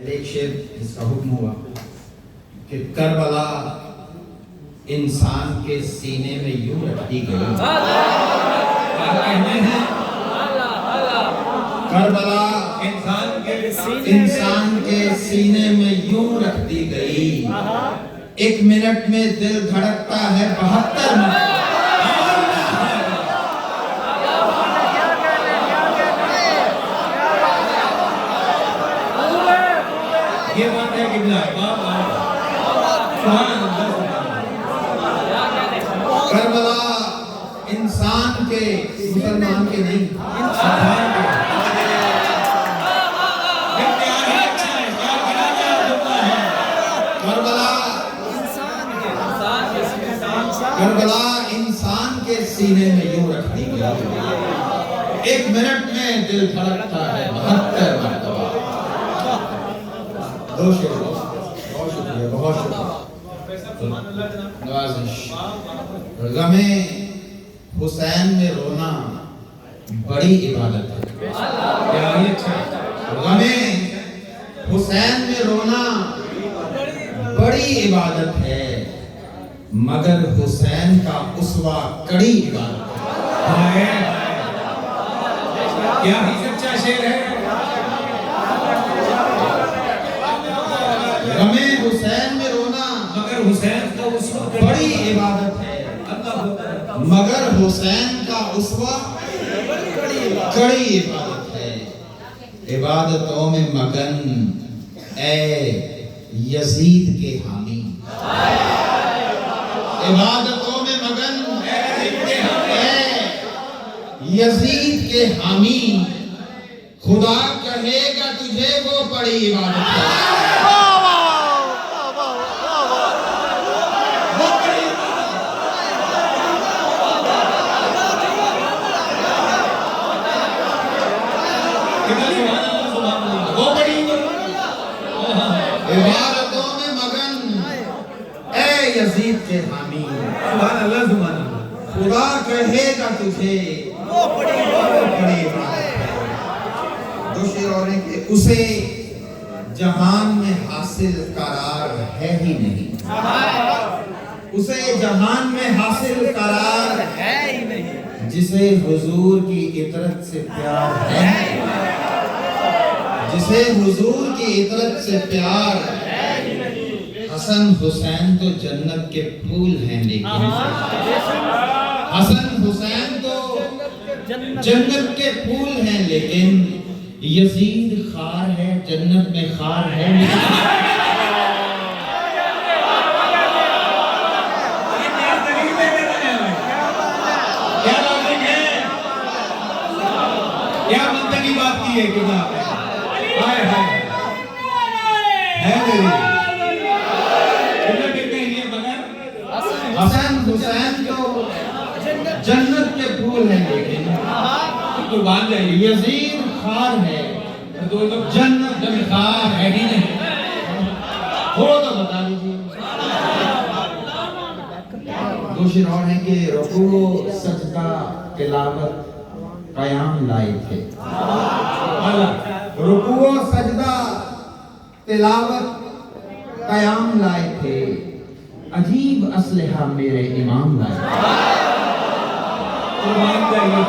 एक शेर जिसका हुक्म हुआ कि करबला इंसान के सीने में यूं रखी गई। करबला इंसान के सीने में यूं रख दी गई। एक मिनट में दिल धड़कता है 72 मिनट। ये बात है कि करबला इंसान के, मुसलमान के नहीं, इंसान के। करबला इंसान के सीने में यूं रख दी गई। एक मिनट में दिल धड़कता है 72 मरतबा। बहुत शुक्रिया, बहुत शुक्रिया। नवाज़िश। गमे हुसैन में रोना बड़ी इबादत है। गमे हुसैन में रोना बड़ी इबादत है, मगर हुसैन का उसवा कड़ी इबादत है। क्या ही सच्चा शेर है। गमे हुसैन में रोना मगर हुसैन का उसवा बड़ी इबादत है, मगर हुसैन का उसवा कड़ी इबादत है। इबादतों में मगन ए यजीद के हामी। इबादतों में मगन ए यजीद के हामी। खुदा कहेगा तुझे वो बड़ी इबादत है। इबादतों में मगन ए यजीद के हामी। सुभान अल्लाह, सुभान अल्लाह। खुदा कहेगा तुझे वो बड़ी इबादत है। दो शेर और हैं कि उसे जहान में हासिल करार है ही नहीं। उसे जहान में हासिल करार है ही नहीं, जिसे हुजूर की इतरत से प्यार है। जिसे हुजूर की इतरत से प्यार है। हसन हुसैन तो जन्नत के फूल हैं, लेकिन हसन हुसैन तो जन्नत के फूल हैं, लेकिन यजीद खार है, जन्नत में खार है। क्या लॉजिक है, क्या मंतकी बात की है किताब है मेरी। हसन हुसैन तो जन्नत के फूल हैं, लेकिन तो मान जाइए यजीद खार है, तो जन्नत में खार है ही नहीं। हो तो बता दीजिए। दो शेर और हैं कि रुकू सजदा तिलावत कयाम लाए थे। रुकू सजदा तिलावत कयाम लाए थे, अजीब असलहा मेरे इमाम लाए। तो मान जाइए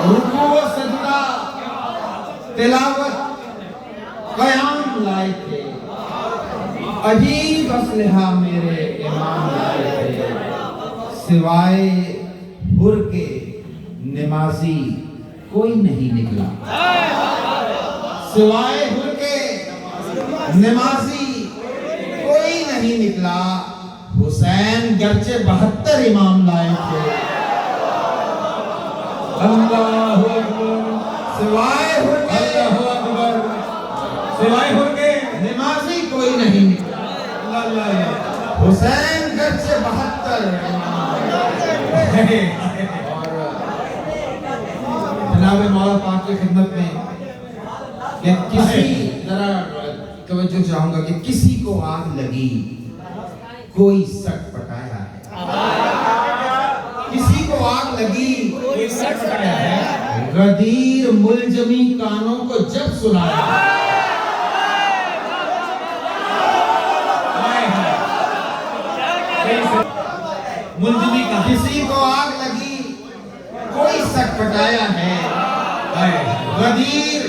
रुकू सजदा तिलावत कयाम लाए थे, अजीब असलहा मेरे इमाम लाए थे। सिवाय हुर के नमाजी कोई नहीं निकला। सिवाय हुर के नमाजी कोई नहीं निकला। हुसैन गर्चे 72 इमाम लाए थे। अल्लाहु अकबर। सिवाय हुर के, अल्लाहु अकबर, सिवाय हुर के नमाजी कोई नहीं निकला। हुसैन गर्चे 72 और जनाब मौला पाक की खिदमत में कि किसी जरा तवज्जो चाहूंगा कि किसी को आग लगी, कोई सट पटाया है। किसी को आग लगी, कोई सट पटाया है। गदीर मुलजमी कानों को जब सुनाया, मुलजिमी का किसी को आग लगी कोई सटपटाया है, गदीर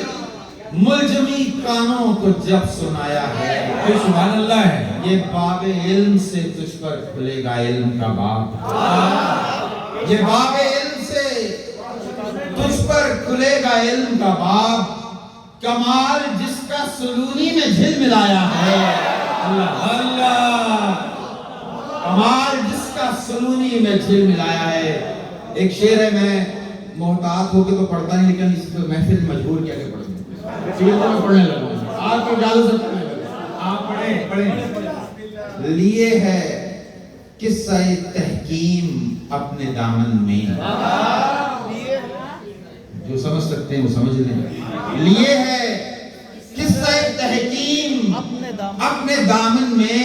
मुलजमी कानों को जब सुनाया है। कोई सुभान अल्लाह है। ये बाबे इल्म से तुझ पर खुलेगा इल्म का बाब, ये बाबे इल्म से तुझ पर खुलेगा इल्म का बाब। कमाल जिसका सुलूनी में झिलमिलाया है, अल्लाह अल्लाह, कमाल जिसका सुलूनी में झिलमिलाया है। एक शेर है, मैं मोहतात होकर तो पढ़ता नहीं, लेकिन इस महफिल मजबूर किया के पढ़ूंगा, मैं पढ़ने लगा। आपको जादू से पढ़ने लगा। आप पढ़े पढ़े। लिए है किस्सा तहकीम अपने दामन में, जो समझ सकते हैं वो समझ लें। लिए है किस्सा तहकीम अपने दामन में,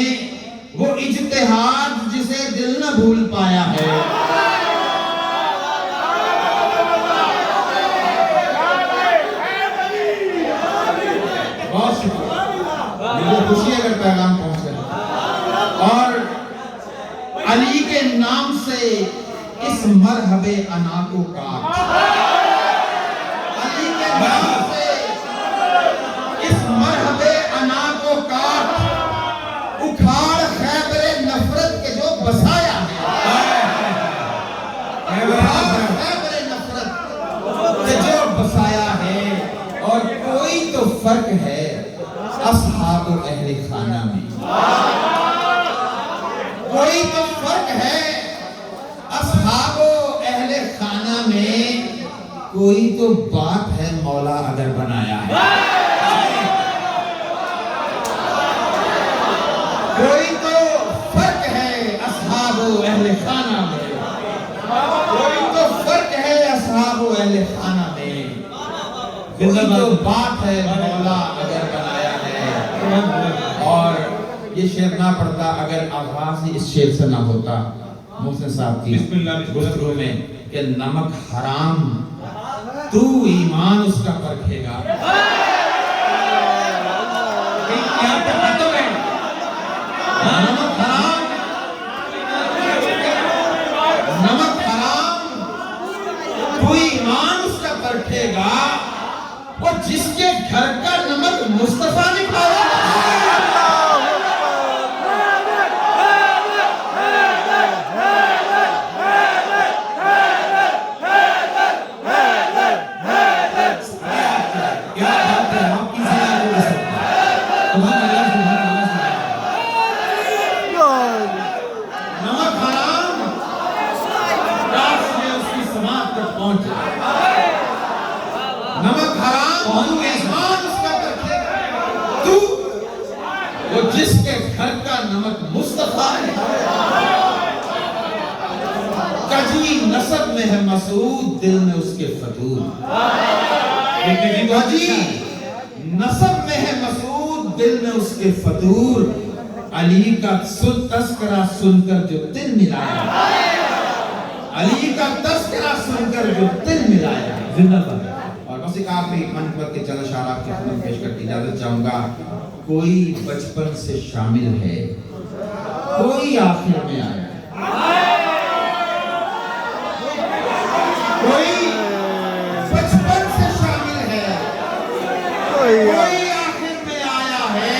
वो इज्तिहाद जिसे दिल न भूल पाया है। बहुत शुक्रिया, मुझे खुशी है अगर पैगाम पहुंचे। और अली के नाम से इस मरहबे अना को काट, अली के नाम से इस मरहबे अना को काट, उखाड़ खैबरे नफरत के जो बसाया है, उखाड़ खैबरे नफरत के जो बसाया है। और कोई तो फर्क है अस्हाब अहले खाना में, कोई तो फर्क है अस्हाब अहले खाना में, कोई तो बात है मौला अगर बनाया है, कोई तो फर्क है अस्हाब अहले खाना में, कोई तो फर्क है अस्हाब अहले खाना में, कोई तो बात है मौला अगर बनाया है। और ये शेर ना पढ़ता अगर आवाज इस शेर से ना होता मोहसिन साहब की गुफ्तगू में कि नमक हराम तू ईमान उसका परखेगा। क्या तो है? नमक हराम, नमक हराम तू ईमान उसका परखेगा, वो जिसके घर का नमक मुस्तफा ने खाया। नमक हराम काश में उसकी समात तक पहुंचे। नमक हराम ईमान उसका परखेगा, तू वो जिसके घर का नमक मुस्तफा है। कजी नसब में है मसूद, दिल में उसके फतूर। कजी नसब में है मसूद, दिल में उसके फतूर। अली का तस्करा सुनकर जो दिल मिलाया, अली का तस्करा सुनकर जो दिल मिलाया। जिंदाबाद। और बस एक आखिरी मंत्र के चंद इशारा आपके सामने पेश करके इजाजत चाहूंगा। कोई बचपन से शामिल है, कोई आखिर में आया, कोई बचपन से शामिल है, कोई आखिर में आया है।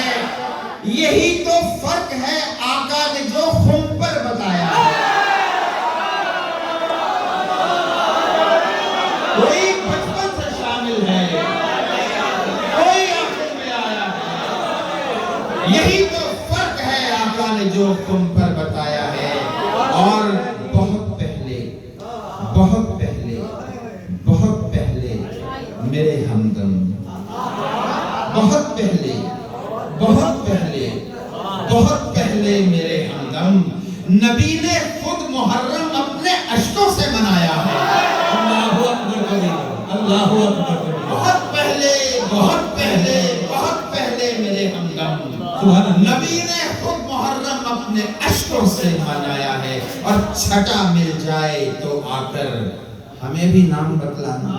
यही तो फर्क है आका ने जो खुम पर बताया है। कोई बचपन से शामिल है, कोई आखिर में आया है। यही तो फर्क है आका ने जो खुम पर बताया है। और बहुत पहले, बहुत पहले, बहुत पहले मेरे हमदम, बहुत पहले, बहुत पहले, बहुत पहले मेरे हमदम, नबी ने खुद मुहर्रम अपने अश्कों से मनाया है। अल्लाहु अकबर कबीर, अल्लाहु अकबर कबीर। बहुत पहले, बहुत पहले, बहुत पहले मेरे हमदम, सुभान अल्लाह। नबी ने खुद मुहर्रम अपने अश्कों से मनाया है। और छटा मिल जाए तो आकर हमें भी नाम बतलाना।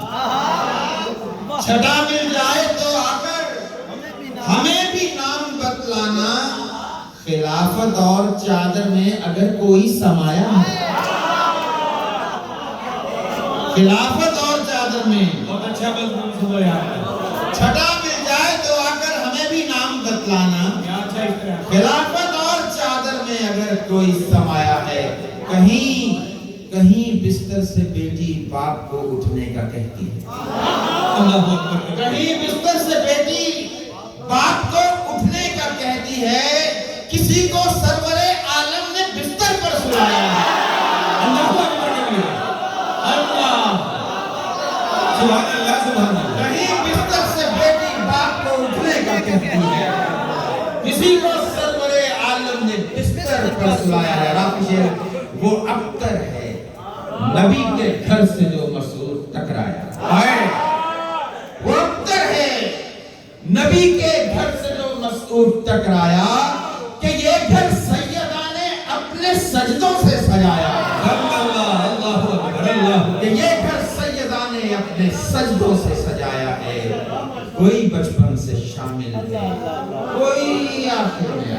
छठा मिल जाए तो आकर हमें भी नाम बतलाना, खिलाफत और चादर में अगर कोई समाया है। खिलाफत और चादर में बहुत अच्छा मजमून है आपका। छठा मिल जाए तो आकर हमें भी नाम बतलाना, क्या अच्छा इस्तेमाल। खिलाफत और चादर में अगर कोई समाया है। कहीं कहीं बिस्तर से बेटी बाप को उठने का कहती है। अल्लाह अकबर। कहीं बिस्तर से बेटी बाप को उठने का कहती है। किसी को सरवरे आलम ने बिस्तर पर सुलाया है। अल्लाह अकबर कबीरा। अल्लाह सुभान अल्लाह सुभान अल्लाह। कहीं बिस्तर से बेटी बाप को उठने का कहती है। किसी को सरवरे आलम ने बिस्तर पर सुलाया है। राफिशे वो अख्तर है नबी के घर से जो मसूर टकराया है। वो अख्तर है नबी के घर से जो मसूर टकराया कि ये घर सैयदा ने अपने सजदों से सजाया। अल्लाह अल्लाह अकबर अल्लाह। कि ये घर सैयदा ने अपने सजदों से सजाया है। कोई बचपन से शामिल है, कोई आखिर में